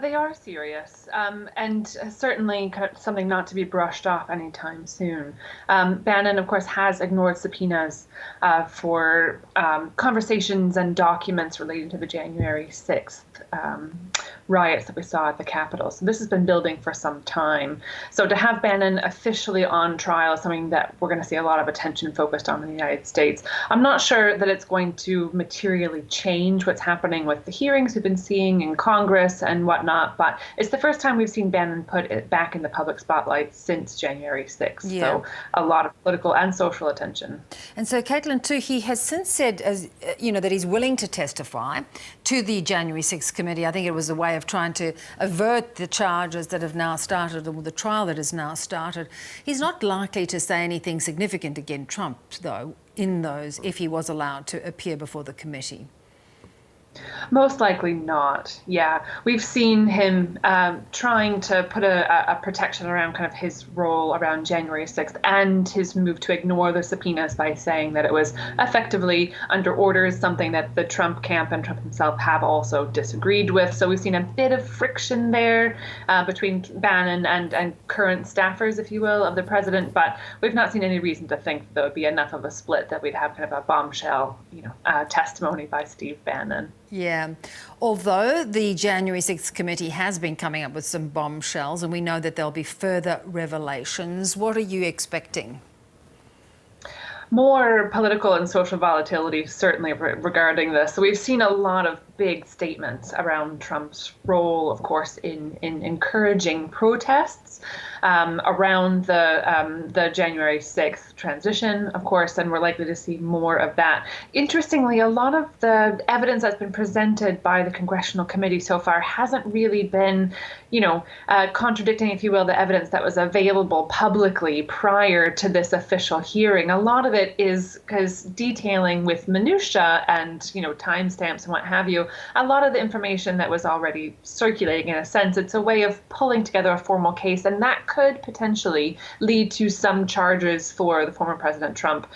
They are serious, and certainly kind of something not to be brushed off anytime soon. Bannon, of course, has ignored subpoenas for conversations and documents relating to the January 6th riots that we saw at the Capitol. So this has been building for some time. So to have Bannon officially on trial is something that we're going to see a lot of attention focused on in the United States. I'm not sure that it's going to materially change what's happening with the hearings we've been seeing in Congress and whatnot, but it's the first time we've seen Bannon put it back in the public spotlight since January 6th. Yeah. So a lot of political and social attention. And so, Cailin, too, he has since said, as you know, that he's willing to testify to the January 6th committee. I think it was a way of trying to avert the charges that have now started, or the trial that has now started. He's not likely to say anything significant against Trump, though, in those, if he was allowed to appear before the committee. Most likely not. Yeah, we've seen him trying to put a protection around kind of his role around January 6th and his move to ignore the subpoenas by saying that it was effectively under orders, something that the Trump camp and Trump himself have also disagreed with. So we've seen a bit of friction there between Bannon and current staffers, if you will, of the president. But we've not seen any reason to think that there would be enough of a split that we'd have kind of a bombshell, testimony by Steve Bannon. Yeah, although the January 6th committee has been coming up with some bombshells, and we know that there'll be further revelations, what are you expecting? More political and social volatility, certainly, regarding this. So we've seen a lot of big statements around Trump's role, of course, in encouraging protests around the January 6th transition, of course, and we're likely to see more of that. Interestingly, a lot of the evidence that's been presented by the Congressional Committee so far hasn't really been, contradicting, if you will, the evidence that was available publicly prior to this official hearing. A lot of it is because detailing with minutia and, timestamps and what have you, a lot of the information that was already circulating. In a sense, it's a way of pulling together a formal case, and that could potentially lead to some charges for the former President Trump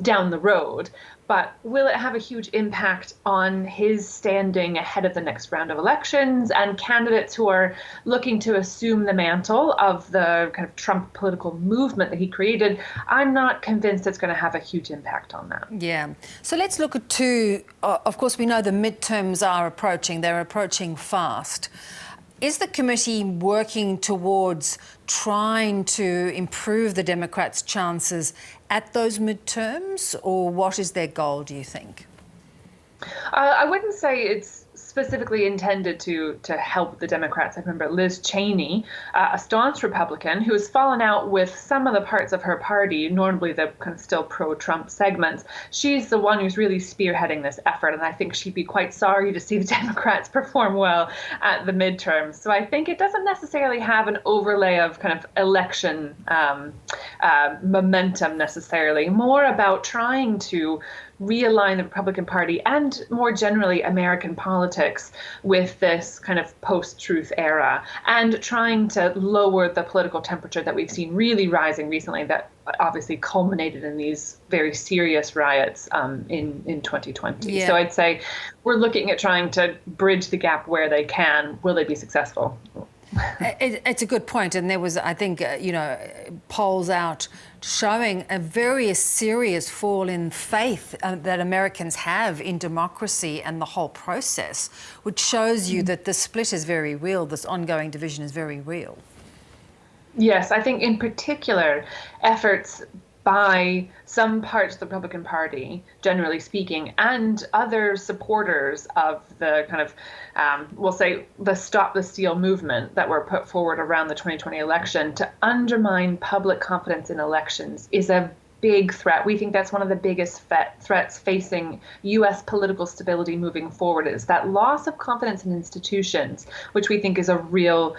down the road. But will it have a huge impact on his standing ahead of the next round of elections and candidates who are looking to assume the mantle of the kind of Trump political movement that he created? I'm not convinced it's going to have a huge impact on that. Yeah. So let's look at of course, we know the midterms are approaching. They're approaching fast. Is the committee working towards trying to improve the Democrats' chances at those midterms, or what is their goal, do you think? I wouldn't say it's specifically intended to help the Democrats. I remember Liz Cheney, a staunch Republican who has fallen out with some of the parts of her party, normally the kind of still pro-Trump segments. She's the one who's really spearheading this effort, and I think she'd be quite sorry to see the Democrats perform well at the midterms. So I think it doesn't necessarily have an overlay of kind of election momentum necessarily, more about trying to realign the Republican Party and more generally American politics with this kind of post-truth era, and trying to lower the political temperature that we've seen really rising recently, that obviously culminated in these very serious riots in 2020. Yeah. So I'd say we're looking at trying to bridge the gap where they can. Will they be successful? It's a good point, and there was, I think, polls out showing a very serious fall in faith that Americans have in democracy and the whole process, which shows you that the split is very real, this ongoing division is very real. Yes, I think in particular efforts by some parts of the Republican Party, generally speaking, and other supporters of the kind of, we'll say, the Stop the Steal movement that were put forward around the 2020 election to undermine public confidence in elections is a big threat. We think that's one of the biggest threats facing U.S. political stability moving forward, is that loss of confidence in institutions, which we think is a real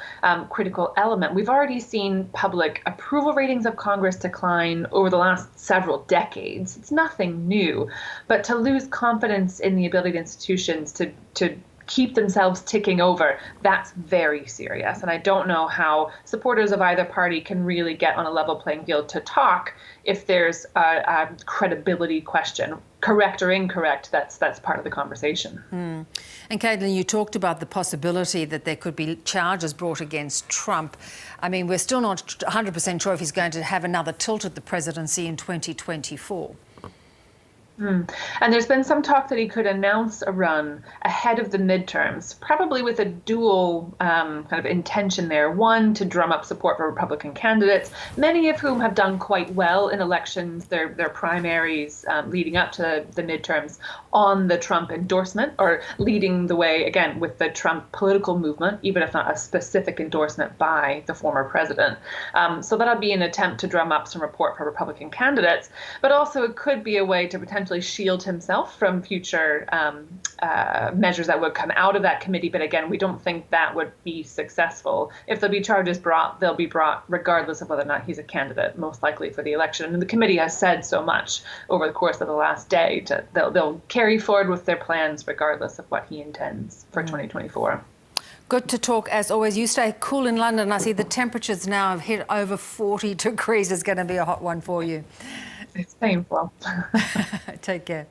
critical element. We've already seen public approval ratings of Congress decline over the last several decades. It's nothing new, but to lose confidence in the ability of institutions to keep themselves ticking over, that's very serious. And I don't know how supporters of either party can really get on a level playing field to talk if there's a credibility question. Correct or incorrect, that's part of the conversation. And Cailin, you talked about the possibility that there could be charges brought against Trump. I mean, we're still not 100% sure if he's going to have another tilt at the presidency in 2024. And there's been some talk that he could announce a run ahead of the midterms, probably with a dual kind of intention there. One, to drum up support for Republican candidates, many of whom have done quite well in elections, their primaries leading up to the midterms, on the Trump endorsement, or leading the way, again, with the Trump political movement, even if not a specific endorsement by the former president. So that'll be an attempt to drum up some support for Republican candidates, but also it could be a way to potentially shield himself from future measures that would come out of that committee. But again, we don't think that would be successful. If there'll be charges brought, they'll be brought regardless of whether or not he's a candidate, most likely for the election. And the committee has said so much over the course of the last day. They'll carry forward with their plans regardless of what he intends for 2024. Good to talk, as always. You stay cool in London. I see the temperatures now have hit over 40 degrees. It's going to be a hot one for you. It's painful. Take care.